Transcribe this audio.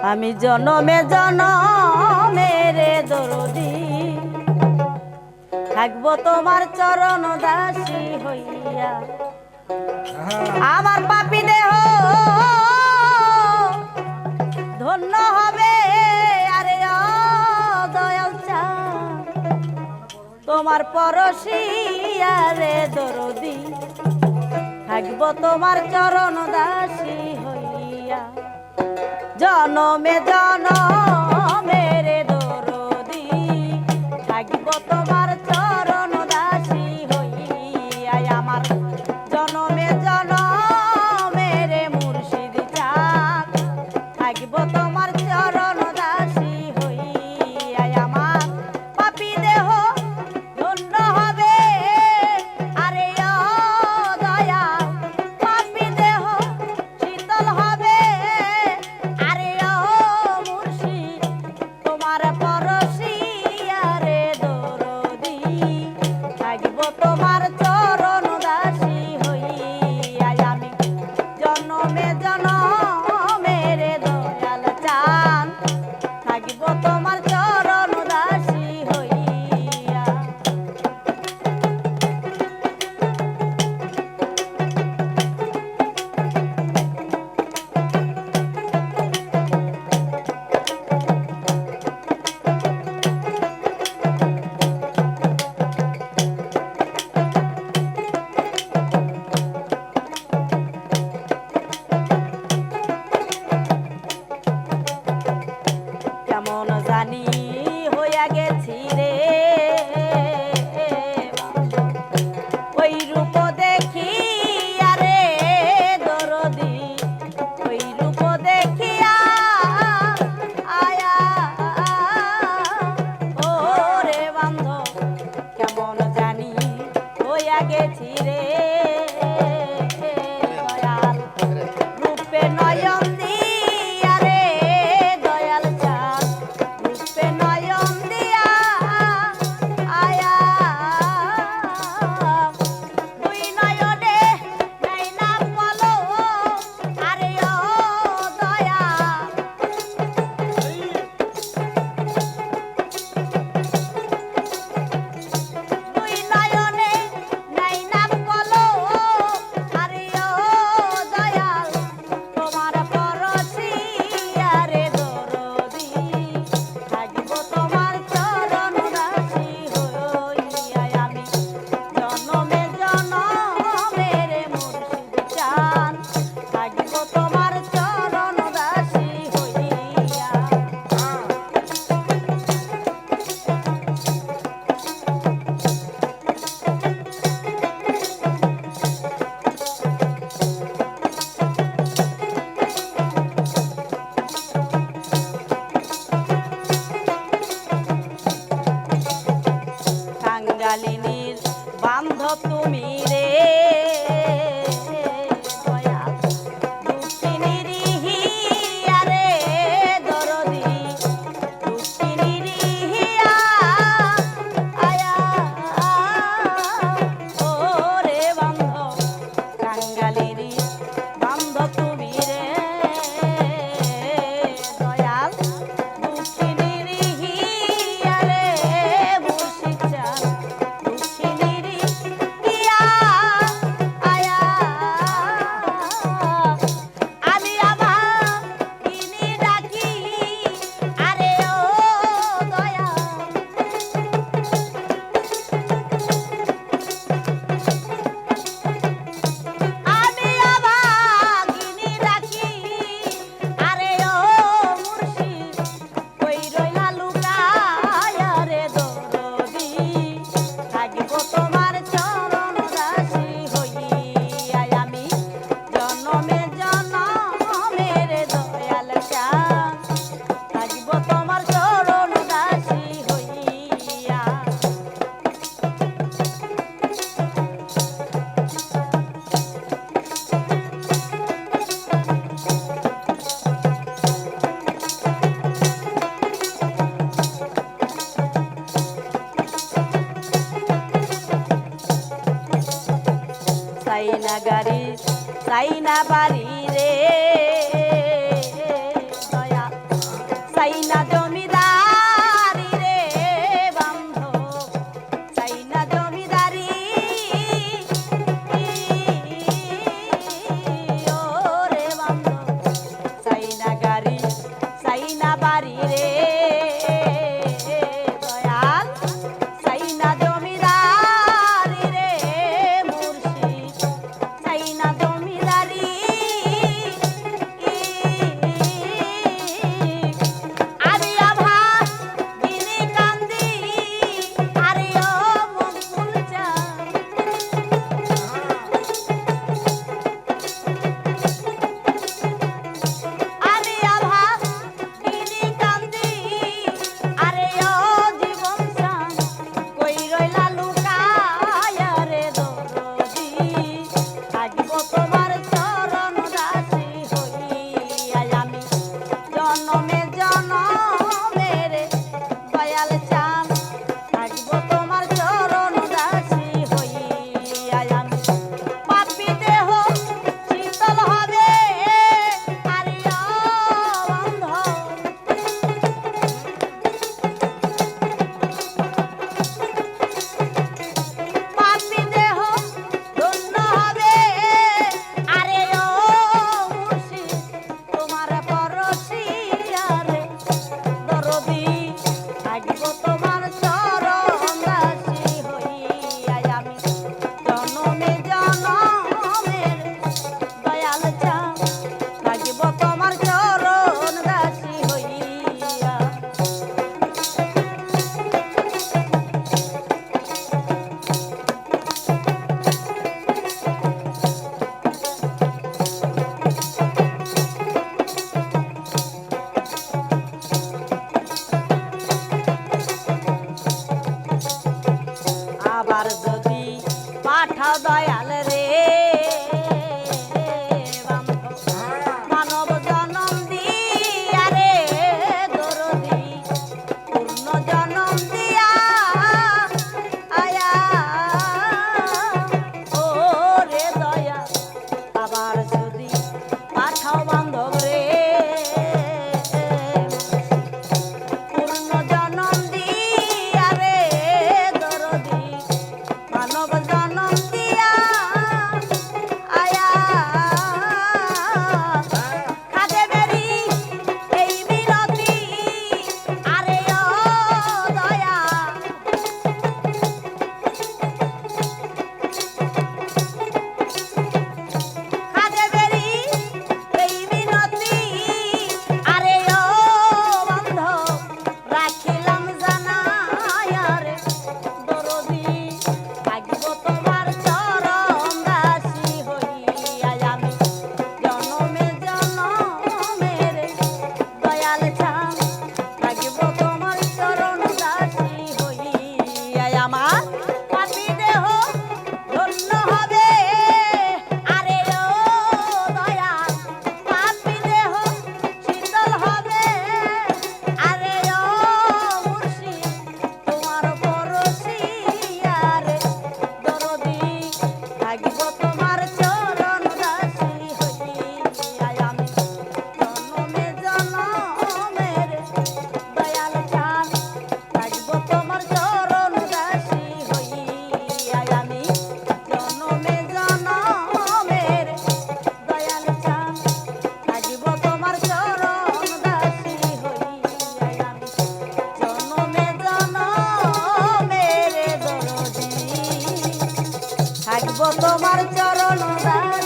আমি জনমে জনমেরে দরদি থাকবো তোমার চরণ দাসী হইয়া। আমার পাপী দেহ ধন্য হবে আরে দয়াল চাঁদ তোমার পরশিয়া রে দরদি থাকবো তোমার চরণ দাসী হইয়া। জনমে জনমেরে দরদি থাকবো তোমার চরণ দাসী হইয়া। আমার জনমে জনমেরে মুর্শিদ চাঁদ থাকবো তোমার চরণ দাসী হইয়া। আমার পাপী দেহ ধন্য হবে আরে দয়া, পাপী দেহ শীতল হবে আরে মুর্শিদ তোমার পরশিয়া রে দরদি থাকবো তোমার চরণ দাসী হইয়া। আমি জনমে জনমেরে দয়াল চাঁদ থাকবো তোমার চরণ দাসী হইয়া। কেমন জানি হইয়া গেছি রে ওই রূপ দেখিয়া রে দরদি, ওই রূপ দেখিয়া আয়া ও রে বান্ধব কেমন জানি হইয়া গেছি রে দয়াল রূপে নয়ন দিয়া রে দয়াল চাঁদ রূপে নয়ন দিয়া আয়া দুই নয়নে নাই না বলো আরে ও দয়া দুই নয়নে নাই না বলো আরে ও দয়াল তোমার পরশিয়া রে দরদি থাকবো তোমার চরণ দাসী হইয়া। আমি জনমে জনমেরে মুর্শিদ চাঁদ থাকবো তোমার চরণ দাসী হইয়া। কাঙ্গালিনীর বান্ধব তুমি রে দয়াল দুঃখিনীর হিয়া রে দরদি দুঃখিনীর হিয়া আয়া ও রে বান্ধব কাঙ্গালিনীর বান্ধব তুমি রে দয়াল দুঃখিনীর হিয়া রে মুর্শিদ চাঁদ দুঃখিনীর হিয়া আয়া আমি আমার কিনি ডাকি আরে ও দয়া আমি আবার কিনি ডাকি আরে ও মুর্শিদ কই রইলা লুকায়া রে দরদি থাকবো তোমার চরণ দাসী হইয়া। আমি জনমে জনমেরে দয়াল চাঁদ থাকবো তোমার চরণ দাসী হইয়া। সাইনা গাড়ি সাইনা বাড়ি রে দয়া জনমে জনমের দয়াল চান থাকব তোমার চরণ দাসী হইয়া আমি পাপী দেহ শীতল হবে আরে বন্ধ পাপী দেহ ধন্য হবে আরে ও মুর্শিদ তোমার পরশিয়ারে দরদি থাকব তোমার চরণ দাসী হইয়া আমি জনমে জনমের দয়াল চান থাকব তোমার চরণ দাসী হইয়া আবার যদি পাঠাও দয়াল রে মানব জনম দিয়া রে দরদি পূর্ণ জনম দিয়া আয়া ও রে দয়া আবার যদি পাঠাও বান্ধব রে পূর্ণ জনম দিয়া রে দরদি মানব জনম দিয়া আয়া খাদে বেরি এই বিরতি আরে ও দয়া খাদে বেরি এই বিনতি আরে ও বন্ধ রাখিলাম জানায়া রে দরদি থাকব তোমার চরণ দাসী হইয়া আমি জনমে জনমের দয়াল চান থাকব তোমার চরণ দাসী হইয়া আমার পাপী দেহ ধন্য হবে আরে ও দয়া পাপী দেহ শীতল হবে আরে ও মুর্শিদ তোমার পরশিয়ারে দরদি থাকব তোমার চরণ দাসী হইয়া আমি জনমে জনমের দয়াল চান থাকব তোমার চরণ দাসী হইয়া আমি জনমে জনমের দয়াল চান থাকব তোমার চরণ দাসী হইয়া আমি জনমে জনমের দরদি থাকব তোমার চরণ দাসী